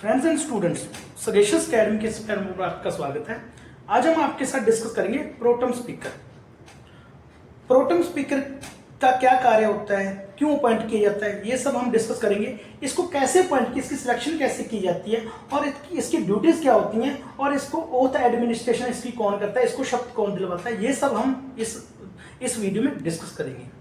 Friends and students, suggestions academy के इस platform पर आपका स्वागत है। आज हम आपके साथ डिस्कस करेंगे प्रोटम स्पीकर। प्रोटम स्पीकर का क्या कार्य होता है, क्यों अपॉइंट किया जाता है, ये सब हम डिस्कस करेंगे। इसको कैसे अपॉइंट की, इसकी सिलेक्शन कैसे की जाती है और इसकी ड्यूटीज क्या होती हैं और इसको ओथ एडमिनिस्ट्रेशन इसकी कौन करता है, इसको शब्द कौन दिलवाता है, ये सब हम इस वीडियो में डिस्कस करेंगे।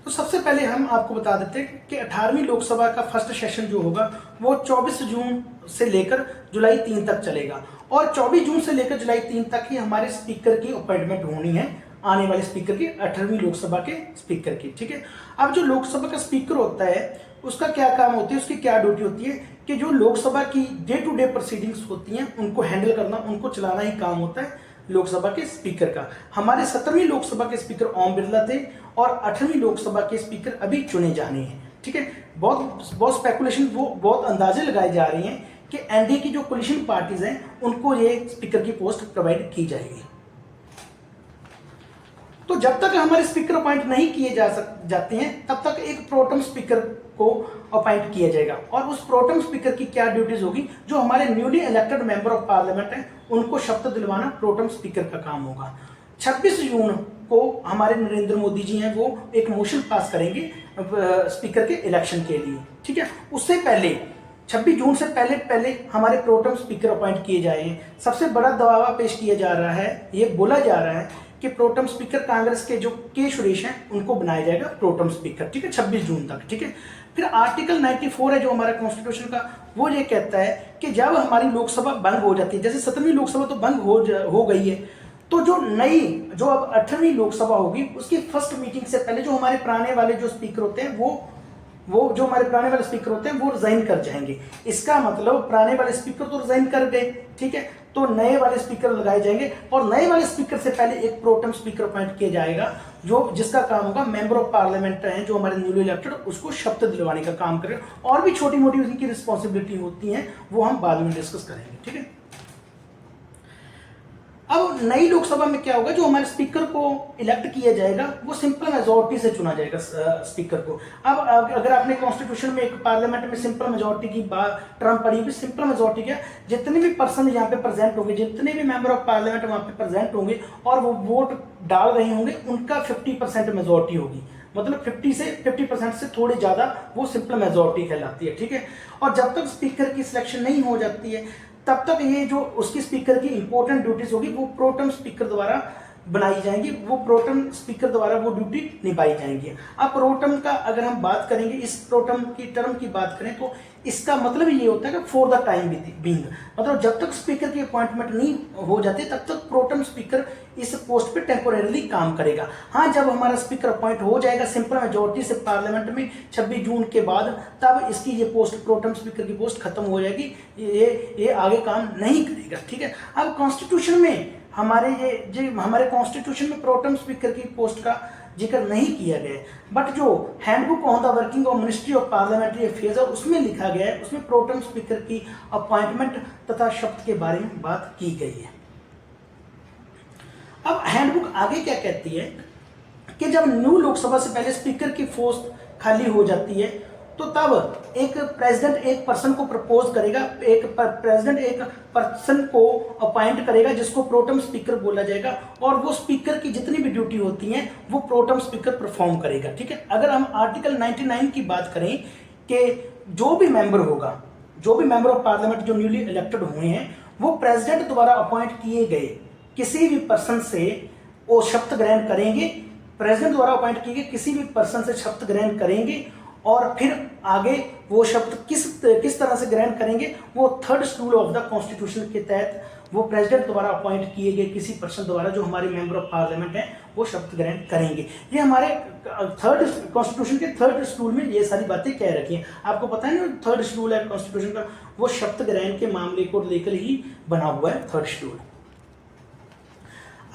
तो सबसे पहले हम आपको बता देते हैं कि 18वीं लोकसभा का फर्स्ट सेशन जो होगा वो 24 जून से लेकर जुलाई 3 तक चलेगा और 24 जून से लेकर जुलाई 3 तक ही हमारे स्पीकर की अपॉइंटमेंट होनी है, आने वाले स्पीकर की, 18वीं लोकसभा के स्पीकर की। ठीक है। अब जो लोकसभा का स्पीकर होता है उसका क्या काम होती है, उसकी क्या ड्यूटी होती है कि जो लोकसभा की डे टू डे प्रोसीडिंग्स होती हैं उनको हैंडल करना, उनको चलाना ही काम होता है लोकसभा के स्पीकर का। हमारे 17वीं लोकसभा के स्पीकर ओम बिरला थे और 18वीं लोकसभा के स्पीकर अभी चुने जाने हैं। ठीक है। बहुत स्पेकुलेशन, वो बहुत अंदाजे लगाए जा रहे हैं कि एनडीए की जो कोलिशन पार्टीज हैं उनको ये स्पीकर की पोस्ट प्रोवाइड की जाएगी। तो जब तक हमारे स्पीकर अपॉइंट नहीं किए जाते हैं तब तक एक प्रोटम स्पीकर को अपॉइंट किया जाएगा और उस प्रोटम स्पीकर की क्या ड्यूटीज होगी, जो हमारे newly elected member of parliament हैं उनको शपथ दिलवाना प्रोटम स्पीकर का काम होगा। 26 जून को हमारे नरेंद्र मोदी जी हैं वो एक मोशन पास करेंगे स्पीकर के इलेक्शन के लिए। ठीक है। उससे पहले 26 जून से पहले हमारे प्रोटम स्पीकर अपॉइंट किए जाए। सबसे बड़ा दावा पेश किया जा रहा है, ये बोला जा रहा है कि प्रोटम स्पीकर कांग्रेस के जो के सुरेश हैं उनको बनाया जाएगा प्रोटम स्पीकर। ठीक है, 26 जून तक। ठीक है। फिर आर्टिकल 94 है जो हमारा कॉन्स्टिट्यूशन का, वो ये कहता है कि जब हमारी लोकसभा भंग हो जाती है, जैसे 17वीं लोकसभा तो भंग हो गई है, तो जो अब 18वीं लोकसभा होगी उसकी फर्स्ट मीटिंग से पहले जो हमारे पुराने वाले जो स्पीकर होते हैं वो जो हमारे पुराने वाले स्पीकर होते हैं वो रिजाइन कर जाएंगे। इसका मतलब पुराने वाले स्पीकर तो रिजाइन कर गए। ठीक है। तो नए वाले स्पीकर लगाए जाएंगे और नए वाले स्पीकर से पहले एक प्रोटम स्पीकर अपॉइंट किया जाएगा जिसका काम होगा मेंबर ऑफ पार्लियामेंट हैं जो हमारे न्यूली इलेक्टेड, उसको शपथ दिलवाने का काम करेगा। और भी छोटी मोटी उनकी रिस्पॉन्सिबिलिटी होती हैं, वो हम बाद में डिस्कस करेंगे। ठीक है। अब नई लोकसभा में क्या होगा, जो हमारे स्पीकर को इलेक्ट किया जाएगा वो सिंपल मेजोरिटी से चुना जाएगा स्पीकर को। अब अगर आपने कॉन्स्टिट्यूशन में एक पार्लियामेंट में सिंपल मेजोरिटी की टर्म पड़ी हुई, सिंपल मेजोरिटी क्या, जितने भी पर्सन यहाँ पे प्रेजेंट होंगे, जितने भी मेंबर ऑफ पार्लियामेंट वहां पे प्रेजेंट होंगे और वो वोट डाल रहे होंगे, उनका 50% मेजोरिटी होगी। मतलब 50% से थोड़ी ज्यादा वो सिंपल मेजोरिटी कहलाती है। ठीक है। और जब तक स्पीकर की सिलेक्शन नहीं हो जाती है तब तक ये जो उसकी स्पीकर की इंपॉर्टेंट ड्यूटीज होगी वो प्रोटम स्पीकर द्वारा बनाई जाएंगी, वो प्रोटम स्पीकर द्वारा वो ड्यूटी निभाई जाएंगी। अब प्रोटम का अगर हम बात करेंगे, इस प्रोटम की टर्म की बात करें तो इसका मतलब ये होता है कि फॉर द टाइम बीइंग, मतलब जब तक स्पीकर की अपॉइंटमेंट नहीं हो जाती तब तक प्रोटम स्पीकर इस पोस्ट पे टेम्पोरेरली काम करेगा। हाँ, जब हमारा स्पीकर अपॉइंट हो जाएगा सिंपल मेजोरिटी से पार्लियामेंट में 26 जून के बाद, तब इसकी ये पोस्ट, प्रोटम स्पीकर की पोस्ट खत्म हो जाएगी, ये आगे काम नहीं करेगा। ठीक है। अब कॉन्स्टिट्यूशन में हमारे कॉन्स्टिट्यूशन में प्रोटम स्पीकर की पोस्ट का जिक्र नहीं किया गया, बट जो handbook on the working of ministry of parliamentary affairs है उसमें लिखा गया है, उसमें प्रोटम स्पीकर की अपॉइंटमेंट तथा शपथ के बारे में बात की गई है। अब हैंडबुक आगे क्या कहती है कि जब न्यू लोकसभा से पहले स्पीकर की पोस्ट खाली हो जाती है तो तब एक प्रेसिडेंट एक पर्सन को प्रपोज करेगा, प्रेसिडेंट एक पर्सन को अपॉइंट करेगा जिसको प्रोटम स्पीकर बोला जाएगा और वो स्पीकर की जितनी भी ड्यूटी होती हैं वो प्रोटम स्पीकर परफॉर्म करेगा। ठीक है। अगर हम आर्टिकल 99 की बात करें कि जो भी मेंबर ऑफ पार्लियामेंट जो न्यूली इलेक्टेड हुए हैं वो प्रेसिडेंट द्वारा अपॉइंट किए गए किसी भी पर्सन से वो शपथ ग्रहण करेंगे, प्रेसिडेंट द्वारा अपॉइंट किए गए किसी भी पर्सन से शपथ ग्रहण करेंगे और फिर आगे वो शब्द किस तरह से ग्रहण करेंगे, वो third schedule of the constitution के तहत वो प्रेसिडेंट द्वारा अपॉइंट किए गए किसी पर्सन द्वारा जो हमारे मेंबर ऑफ पार्लियामेंट हैं वो शब्द ग्रहण करेंगे। ये हमारे कॉन्स्टिट्यूशन के थर्ड शेड्यूल में ये सारी बातें कह रखी हैं। आपको पता है ना, थर्ड शेड्यूल है कॉन्स्टिट्यूशन का, वो शब्द ग्रहण के मामले को लेकर ही बना हुआ है थर्ड शेड्यूल।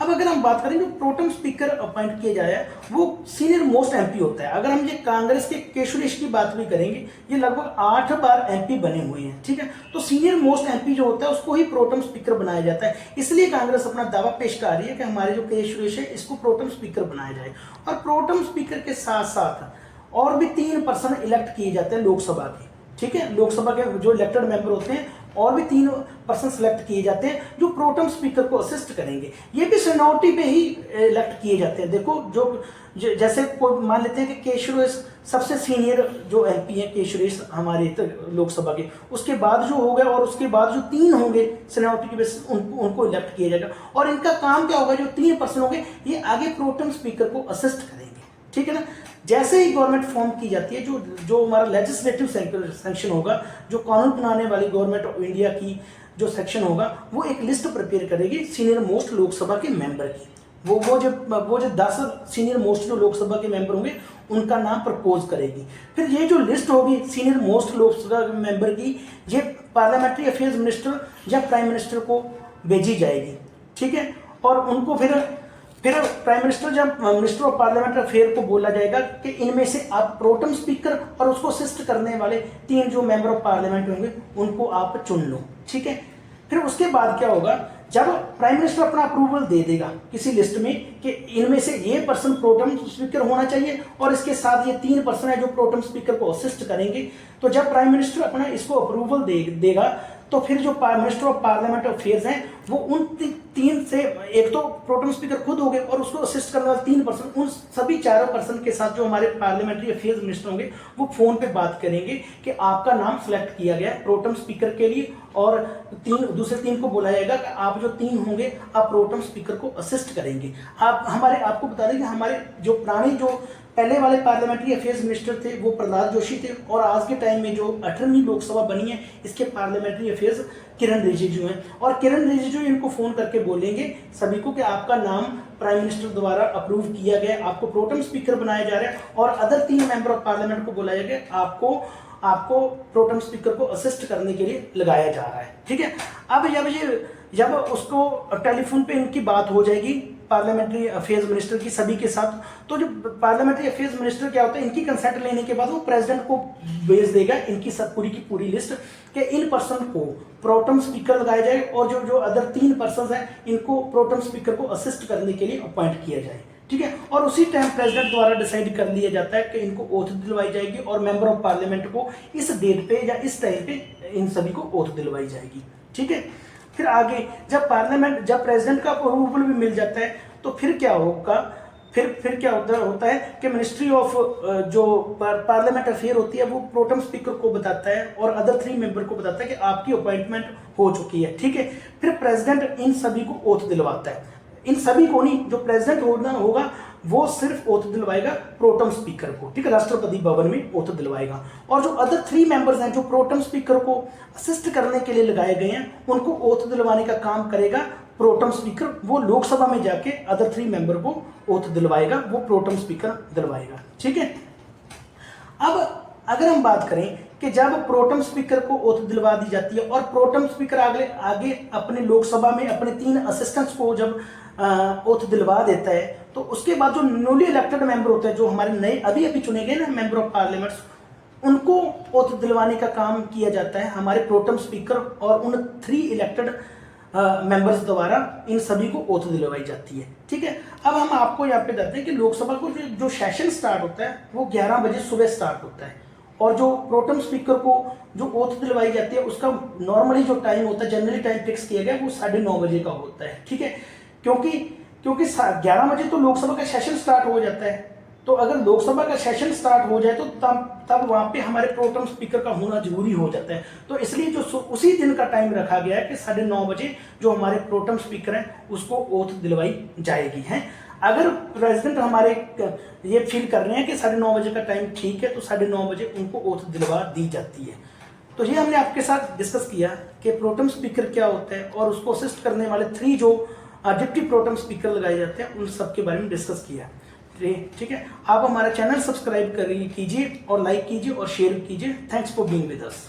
अब अगर हम बात करें जो प्रोटम स्पीकर अपॉइंट किया जाए वो सीनियर मोस्ट एमपी होता है। अगर हम ये कांग्रेस के के सुरेश की बात भी करेंगे, ये लगभग 8 बार एमपी बने हुए हैं। ठीक है। तो सीनियर मोस्ट एमपी जो होता है उसको ही प्रोटम स्पीकर बनाया जाता है। इसलिए कांग्रेस अपना दावा पेश कर रही है कि हमारे जो के सुरेश है इसको प्रोटम स्पीकर बनाया जाए। और प्रोटम स्पीकर के साथ साथ और भी 3 पर्सन इलेक्ट किए जाते हैं लोकसभा के। ठीक है, लोकसभा के जो इलेक्टेड मेंबर होते हैं और भी 3 पर्सन सेलेक्ट किए जाते हैं जो प्रोटम स्पीकर को असिस्ट करेंगे। ये भी सीनियरिटी पे ही इलेक्ट किए जाते हैं। देखो जैसे कोई मान लेते हैं कि के सुरेश सबसे सीनियर जो एमपी हैं, के सुरेश हमारे लोकसभा के, उसके बाद जो हो गए और उसके बाद जो 3 होंगे सीनियरिटी की बेसिस उनको इलेक्ट किया जाएगा। और इनका काम क्या होगा, जो 3 पर्सन होंगे ये आगे प्रोटम स्पीकर को असिस्ट करेंगे। ठीक है ना। जैसे ही गवर्नमेंट फॉर्म की जाती है, जो हमारा लेजिस्लेटिव सेक्शन होगा, जो कानून बनाने वाली गवर्नमेंट ऑफ इंडिया की जो सेक्शन होगा, वो एक लिस्ट प्रिपेयर करेगी सीनियर मोस्ट लोकसभा के मेंबर की। वो जो 10 सीनियर मोस्ट जो लोकसभा के मेंबर होंगे उनका नाम प्रपोज करेगी। फिर ये जो लिस्ट होगी सीनियर मोस्ट लोकसभा मेंबर की, ये पार्लियामेंट्री अफेयर्स मिनिस्टर या प्राइम मिनिस्टर को भेजी जाएगी। ठीक है। और उनको फिर प्राइम मिनिस्टर जब मिनिस्टर ऑफ पार्लियामेंट अफेयर को बोला जाएगा कि इनमें से आप प्रोटम स्पीकर और उसको असिस्ट करने वाले 3 जो मेंबर ऑफ पार्लियामेंट होंगे उनको आप चुन लो। ठीक है। फिर उसके बाद क्या होगा, जब प्राइम मिनिस्टर अपना अप्रूवल दे देगा किसी लिस्ट में कि इनमें से ये पर्सन प्रोटम स्पीकर होना चाहिए और इसके साथ ये 3 पर्सन है जो प्रोटम स्पीकर को असिस्ट करेंगे, तो जब प्राइम मिनिस्टर अपना इसको अप्रूवल देगा तो फिर जो मिनिस्टर ऑफ पार्लियामेंट अफेयर्स हैं वो उन 3 से, एक तो प्रोटम स्पीकर खुद हो गए और उसको असिस्ट करने वाले 3 पर्सन, उन सभी 4 पर्सन के साथ जो हमारे पार्लियामेंट्री अफेयर्स मिनिस्टर होंगे वो फोन पे बात करेंगे कि आपका नाम सिलेक्ट किया गया है प्रोटम स्पीकर के लिए, और दूसरे 3 को बुलाया जाएगा कि आप जो 3 होंगे आप प्रोटम स्पीकर को असिस्ट करेंगे। आपको बता दें कि हमारे जो पुराने जो पहले वाले पार्लियामेंट्री अफेयर्स मिनिस्टर थे वो प्रहलाद जोशी थे, और आज के टाइम में जो 18वीं लोकसभा बनी है इसके पार्लियामेंट्री अफेयर्स किरण रिजिजू हैं। और किरण रिजिजू इनको फोन करके बोलेंगे सभी को कि आपका नाम प्राइम मिनिस्टर द्वारा अप्रूव किया गया, आपको प्रोटम स्पीकर बनाया जा रहा है, और अदर 3 मेंबर ऑफ पार्लियामेंट को बुलाया गया, आपको प्रोटम स्पीकर को असिस्ट करने के लिए लगाया जा रहा है। ठीक है। अब जब उसको टेलीफोन पे इनकी बात हो जाएगी पार्लियामेंट्री अफेयर्स मिनिस्टर की सभी के साथ, तो जो पार्लियामेंट्री अफेयर्स मिनिस्टर क्या होता है, इनकी कंसेंट लेने के बाद वो प्रेसिडेंट को भेज देगा इनकी सब पूरी की पूरी लिस्ट कि इन पर्सन को प्रोटम स्पीकर लगाया जाए और जो अदर 3 पर्सन हैं इनको प्रोटम स्पीकर को असिस्ट करने के लिए अपॉइंट किया जाए। ठीक है। और उसी टाइम प्रेसिडेंट द्वारा डिसाइड कर लिया जाता है कि इनको ओथ दिलवाई जाएगी और मेंबर ऑफ पार्लियामेंट को इस डेट पे या इस टाइम पे इन सभी को ओथ दिलवाई जाएगी। ठीक है। फिर आगे जब प्रेसिडेंट का अप्रूवल भी मिल जाता है तो फिर क्या होगा, फिर क्या होता है कि मिनिस्ट्री ऑफ जो पार्लियामेंट अफेयर होती है वो प्रोटम स्पीकर को बताता है और अदर 3 मेंबर को बताता है कि आपकी अपॉइंटमेंट हो चुकी है। ठीक है। फिर प्रेसिडेंट इन सभी को ओथ दिलवाता है, इन सभी को नहीं, जो प्रेसिडेंट होगा वो सिर्फ ओथ दिलवाएगा प्रोटम स्पीकर को। ठीक है। राष्ट्रपति भवन में ओथ दिलवाएगा, और जो अदर 3 मेंबर्स हैं जो प्रोटम स्पीकर को असिस्ट करने के लिए लगाए गए हैं उनको ओथ दिलवाने का काम करेगा प्रोटम स्पीकर। वो लोकसभा में जाके अदर 3 मेंबर को ओथ दिलवाएगा, वो प्रोटम स्पीकर दिलवाएगा। ठीक है। अब अगर हम बात करें कि जब प्रोटम स्पीकर को ओथ दिलवा दी जाती है और प्रोटम स्पीकर आगे अपने लोकसभा में अपने 3 असिस्टेंट्स को जब ओथ दिलवा देता है, तो उसके बाद जो न्यूली इलेक्टेड मेंबर होते हैं, जो हमारे नए अभी चुने गए ना मेंबर ऑफ पार्लियामेंट्स, उनको ओथ दिलवाने का काम किया जाता है हमारे प्रोटम स्पीकर और उन 3 इलेक्टेड मेंबर्स द्वारा इन सभी को ओथ दिलवाई जाती है। ठीक है। अब हम आपको यहाँ पे बताते हैं कि लोकसभा को जो सेशन स्टार्ट होता है वो 11 बजे सुबह स्टार्ट होता है, और जो प्रोटम स्पीकर को जो ओथ दिलवाई जाती है उसका नॉर्मली जो टाइम होता है, जनरली टाइम फिक्स किया गया वो 9:30 बजे का होता है। ठीक है। क्योंकि 11 बजे तो लोकसभा का सेशन स्टार्ट हो जाता है, तो अगर लोकसभा का सेशन स्टार्ट हो जाए तो तब वहां पे हमारे प्रोटम स्पीकर का होना जरूरी हो जाता है। तो इसलिए जो उसी दिन का टाइम रखा गया है कि 9:30 बजे जो हमारे प्रोटम स्पीकर हैं उसको ओथ दिलवाई जाएगी है। अगर प्रेसिडेंट हमारे ये फील कर रहे हैं कि 9:30 बजे का टाइम ठीक है तो 9:30 बजे उनको ओथ दिलवा दी जाती है। तो ये हमने आपके साथ डिस्कस किया कि प्रोटम स्पीकर क्या होता है और उसको असिस्ट करने वाले 3 जो डिप्टी प्रोटम स्पीकर लगाए जाते हैं उन सब के बारे में डिस्कस किया। ठीक है। आप हमारा चैनल सब्सक्राइब कीजिए और लाइक कीजिए और शेयर कीजिए। Thanks for being with us.